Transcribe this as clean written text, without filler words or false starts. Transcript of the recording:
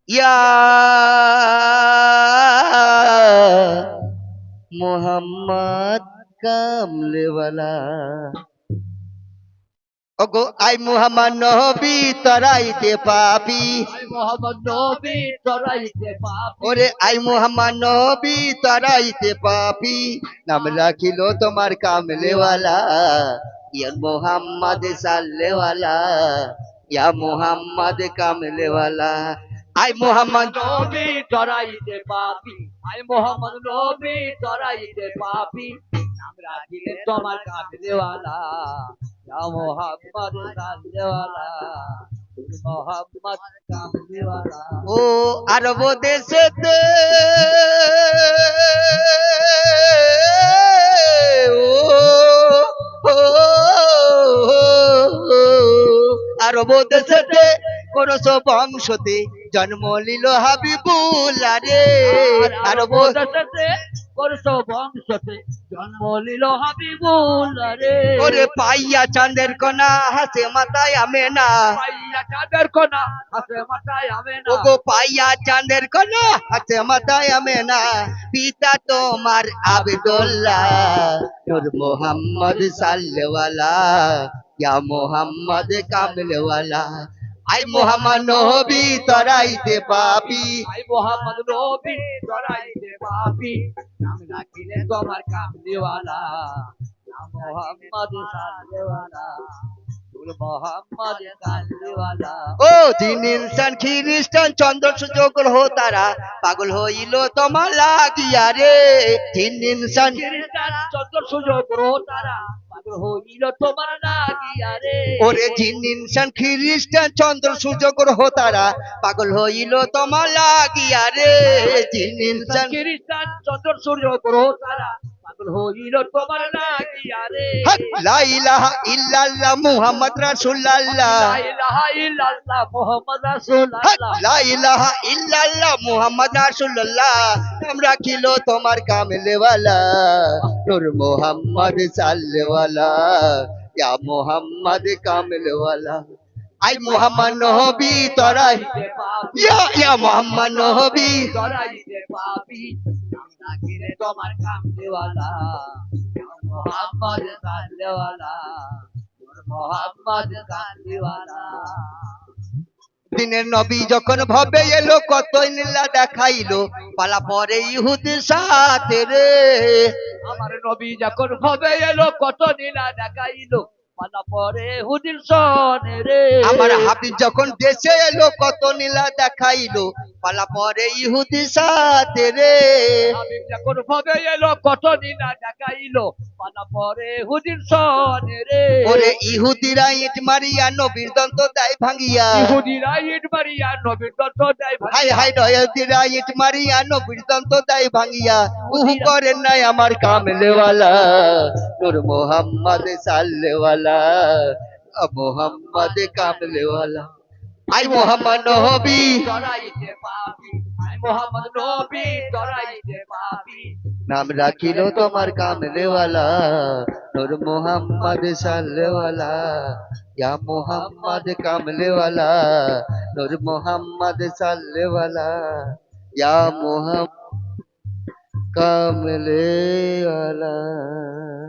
ইয়া মোহাম্মদ কামলেওয়ালা। ওগো আই মুহাম্মদ নবী তরাইতে পাপি, আই মোহাম্মদ নবী তরাইতে পাপি, ওরে আই মুহাম্মদ নবী তরাইতে পাপি, নাম রাখিল তোমার কামলেওয়ালা, ইয়া মোহাম্মদ সাল্লেওয়ালা, ইয়া মোহাম্মদ কামলেওয়ালা। আই মোহাম্মদ নবী তরাইতে পাপি, আই মোহাম্মদ নবী তরাইতে পাপি, নাম রাখিলে তোমার কামলেওয়ালা, ইয়া মোহাম্মদ সাল্লেওয়ালা, মোহাম্মদ কামলেওয়ালা। ও আরব দেশেতে ও, আরব দেশেতে করস বংশতে জন্ম নিল হাবিবুল্লাহ রে। আরব দেশে করস বংশতে জন্ম নিল হাবিবুল্লাহ রে। ওরে পাইয়া চাঁদের কণা হাসে মাথায় আমেনা, পাইয়া চাঁদের কোনা হাসে মাথায় আমেনা, ওগো পাইয়া চাঁদের কণা হাসে মাথায় আমেনা, পিতা তোমার আব্দুল্লাহ, নূর মোহাম্মদ সাল্লাল্লাহু ইয়া মোহাম্মদ কামলেওয়ালা। আই মোহাম্মদ নবী তরাইতে পাপি, আই মোহাম্মদ নবী তরাইতে পাপি, নাম রাখিলে তোমার কামলিওয়ালা, নাম মোহাম্মদ সাল্লেওয়ালা, মোহাম্মদ কামলিওয়ালা। ও দিন ইনসান খ্রিস্টান চন্দ্র সূর্য গ্রহ তারা পাগল হইল তোমার লাগিয়া রে। দিন ইনসান খ্রিস্টান চন্দ্র সূর্য গ্রহ তারা পাগল হইল তোমার লাগিয়া রে। ওরে জিন ইনসান খ্রিস্টান চন্দ্র সূর্য গ্রহ তারা পাগল হইল তোমার লাগিয়া রে। জিন ইনসান খ্রিস্টান চন্দ্র সূর্য গ্রহ তারা পাগল হইল তোমার লাগিয়া রে। হক লা ইলাহা ইল্লাল্লাহ মুহাম্মদ রাসূলুল্লাহ, লা ইলাহা ইল্লাল্লাহ মুহাম্মদ হক রাসূলুল্লাহ, লা ইলাহা ইল্লাল্লাহ মুহাম্মদ রাসূলুল্লাহ, নাম রাখিল তোমার কামলেওয়ালা, নূর মোহাম্মদ সাল্লাল্লাহু ইয়া মোহাম্মদ কামলেওয়ালা। আই মোহাম্মদ নবী তরাই, তরাইতে পাপি, ইয়া মোহাম্মদ নবী, তরাইতে পাপি, নাম রাখিলে তোমার কামলিওয়ালা, মোহাম্মদ কামলিওয়ালা, মোহাম্মদ কামলিওয়ালা। দিনের নবী যখন ভবে এলো কত লীলা দেখাইলো, পালা পরে ইহুদির সাথে রে। আমার নবী যখন ভবে এলো কত নীলা দেখাইলো, পালা পরে হুদির সনে রে। আমার হাবিব যখন দেশে এলো কত নীলা দেখাইলো, পালা পরে ইহুদির সাথে রে। হাবিব যখন ভবে এলো কত নীলা দেখাইলো, পালা পরে হুদির সনে রে। ওরে ইহুদিরা ইট মারিয়া নবীর দন্ত দেয় ভাঙিয়া, ইহুদিরা ইট মারিয়া নবীর দন্ত দেয় হাই ভাঙিয়া, হাই নয়দিরা ইট মারিয়া নবীর দন্ত দেয় ভাঙিয়া, উহু করেন নাই আমার কামলেওয়ালা, নূর মোহাম্মদ সাল্লাল্লাহু মোহাম্মদ কামলেওয়ালা। আই মোহাম্মদ নবী, তরাইতে পাপি, আই মোহাম্মদ নবী তরাইতে পাপি, নাম রাখিল তোমার কামলেওয়ালা, নূর মোহাম্মদ সাল্লাল্লাহু ইয়া মোহাম্মদ কামলেওয়ালা, নূর মোহাম্মদ সাল্লাল্লাহু ইয়া মোহাম্মদ কামলেওয়ালা।